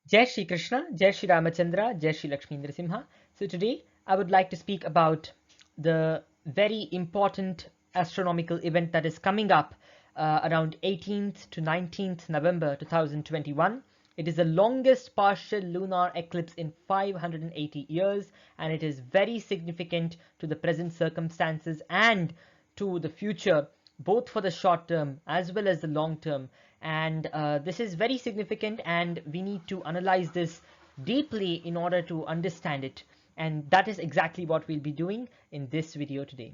Jai Shri Krishna, Jai Shri Ramachandra, Jai Shri Lakshmi Nrsimha. So today I would like to speak about the very important astronomical event that is coming up around 18th to 19th November 2021. It is the longest partial lunar eclipse in 580 years, and it is very significant to the present circumstances and to the future, both for the short term as well as the long term. And this is very significant, and we need to analyze this deeply in order to understand it. And that is exactly what we'll be doing in this video today.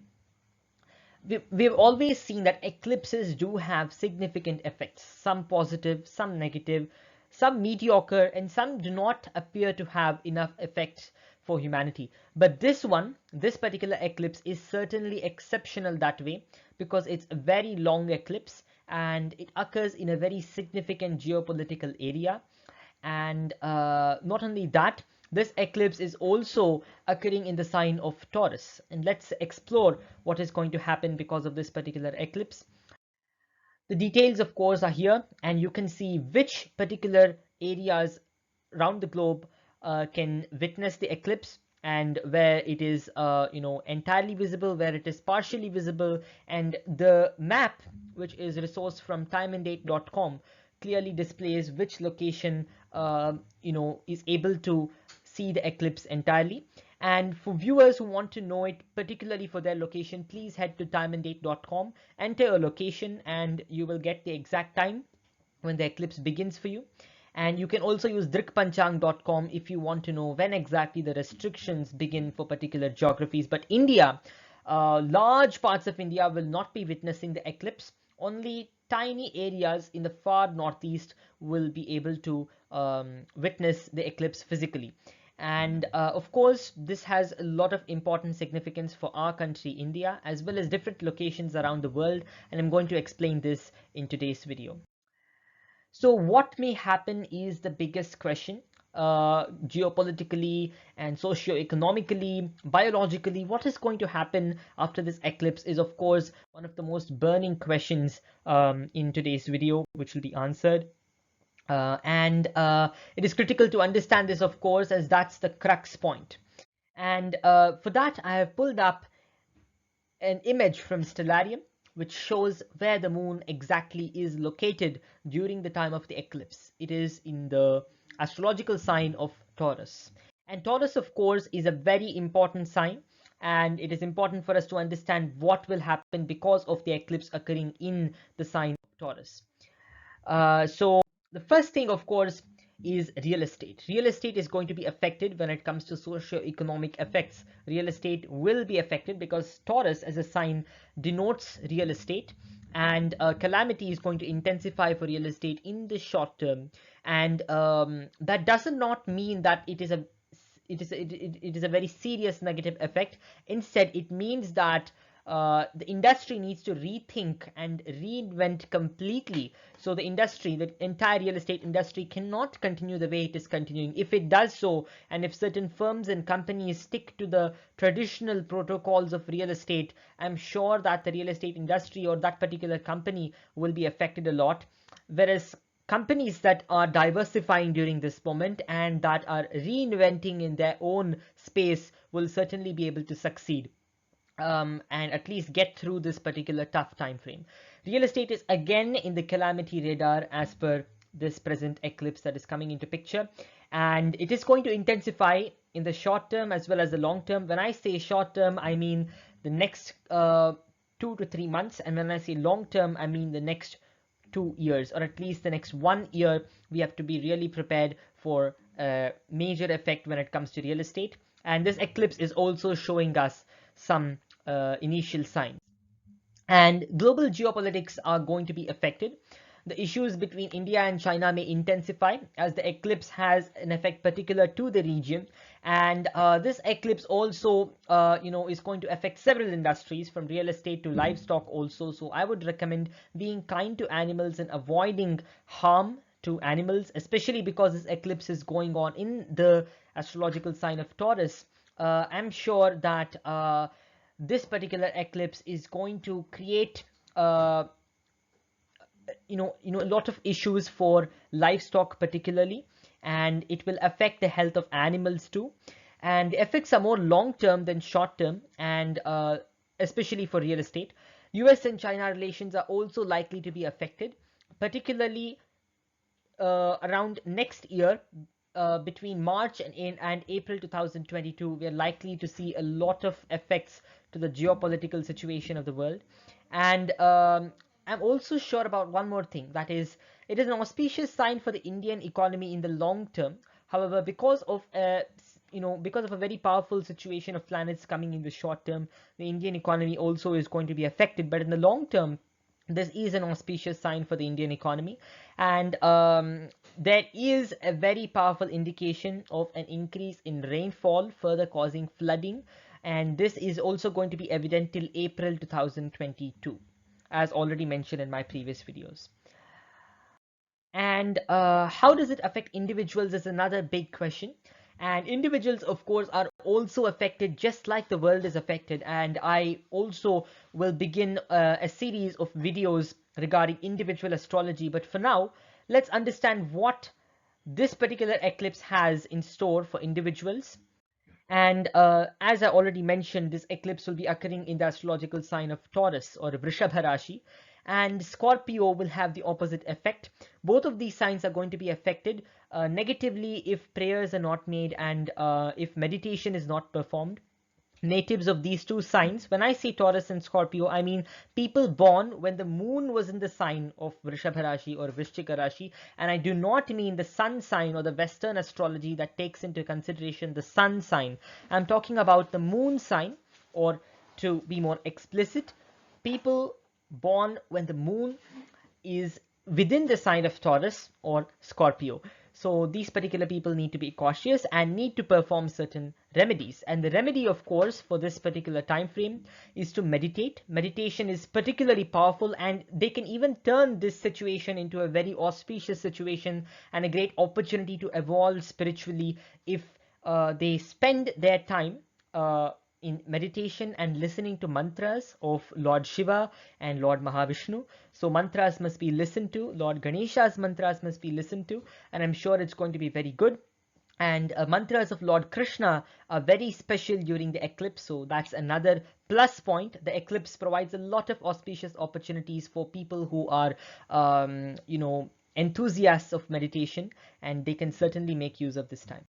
We've always seen that eclipses do have significant effects, some positive, some negative, some mediocre, and some do not appear to have enough effects for humanity. But this particular eclipse is certainly exceptional that way, because it's a very long eclipse and it occurs in a very significant geopolitical area. And not only that, this eclipse is also occurring in the sign of Taurus. And let's explore what is going to happen because of this particular eclipse. The details, of course, are here, and you can see which particular areas around the globe can witness the eclipse, and where it is entirely visible, where it is partially visible. And the map, which is resourced from timeanddate.com, clearly displays which location is able to see the eclipse entirely. And for viewers who want to know it particularly for their location, please head to timeanddate.com, enter your location, and you will get the exact time when the eclipse begins for you. And you can also use drikpanchang.com if you want to know when exactly the restrictions begin for particular geographies. But India, large parts of India will not be witnessing the eclipse. Only tiny areas in the far northeast will be able to witness the eclipse physically. And of course, this has a lot of important significance for our country, India, as well as different locations around the world. And I'm going to explain this in today's video. So what may happen is the biggest question. Geopolitically and socio-economically, biologically, what is going to happen after this eclipse is, of course, one of the most burning questions in today's video, which will be answered. And it is critical to understand this, of course, as that's the crux point. And for that, I have pulled up an image from Stellarium, which shows where the moon exactly is located during the time of the eclipse. It is in the astrological sign of Taurus. And Taurus, of course, is a very important sign, and it is important for us to understand what will happen because of the eclipse occurring in the sign of Taurus. So the first thing, of course, is real estate. Real estate is going to be affected when it comes to socio-economic effects. Real estate will be affected because Taurus as a sign denotes real estate, and calamity is going to intensify for real estate in the short term. And that does not mean that it is a very serious negative effect. Instead, it means that the industry needs to rethink and reinvent completely. So the industry, the entire real estate industry, cannot continue the way it is continuing. If it does so, and if certain firms and companies stick to the traditional protocols of real estate, I'm sure that the real estate industry or that particular company will be affected a lot. Whereas companies that are diversifying during this moment and that are reinventing in their own space will certainly be able to succeed. And at least get through this particular tough time frame. Real estate is again in the calamity radar as per this present eclipse that is coming into picture, and it is going to intensify in the short term as well as the long term. When I say short term, I mean the next 2 to 3 months, and when I say long term, I mean the next 2 years, or at least the next 1 year. We have to be really prepared for a major effect when it comes to real estate. And this eclipse is also showing us some initial signs. And global geopolitics are going to be affected. The issues between India and China may intensify as the eclipse has an effect particular to the region. And this eclipse also, is going to affect several industries from real estate to livestock also. So I would recommend being kind to animals and avoiding harm to animals, especially because this eclipse is going on in the astrological sign of Taurus. I'm sure that this particular eclipse is going to create a lot of issues for livestock particularly. and it will affect the health of animals too. And the effects are more long term than short term, and especially for real estate. US and China relations are also likely to be affected, particularly around next year, between March and April 2022, we are likely to see a lot of effects to the geopolitical situation of the world. And I'm also sure about one more thing, that is, it is an auspicious sign for the Indian economy in the long term. However, because of because of a very powerful situation of planets coming in the short term, the Indian economy also is going to be affected. But in the long term, this is an auspicious sign for the Indian economy, and there is a very powerful indication of an increase in rainfall, further causing flooding, and this is also going to be evident till April 2022, as already mentioned in my previous videos. And how does it affect individuals is another big question. And individuals, of course, are also affected just like the world is affected. And I also will begin a series of videos regarding individual astrology. But for now, let's understand what this particular eclipse has in store for individuals. And as I already mentioned, this eclipse will be occurring in the astrological sign of Taurus or Vrishabha Rashi, and Scorpio will have the opposite effect. Both of these signs are going to be affected negatively if prayers are not made and if meditation is not performed. Natives of these two signs, when I say Taurus and Scorpio, I mean people born when the moon was in the sign of Vrishabha Rashi or Vrishchika Rashi, and I do not mean the sun sign or the Western astrology that takes into consideration the sun sign. I'm talking about the moon sign, or to be more explicit, people born when the moon is within the sign of Taurus or Scorpio. So these particular people need to be cautious and need to perform certain remedies. And the remedy, of course, for this particular time frame is to meditate. Meditation is particularly powerful, and they can even turn this situation into a very auspicious situation and a great opportunity to evolve spiritually if they spend their time in meditation and listening to mantras of Lord Shiva and Lord Mahavishnu. So mantras must be listened to, Lord Ganesha's mantras must be listened to, and I'm sure it's going to be very good. And mantras of Lord Krishna are very special during the eclipse, so that's another plus point. The eclipse provides a lot of auspicious opportunities for people who are enthusiasts of meditation, and they can certainly make use of this time.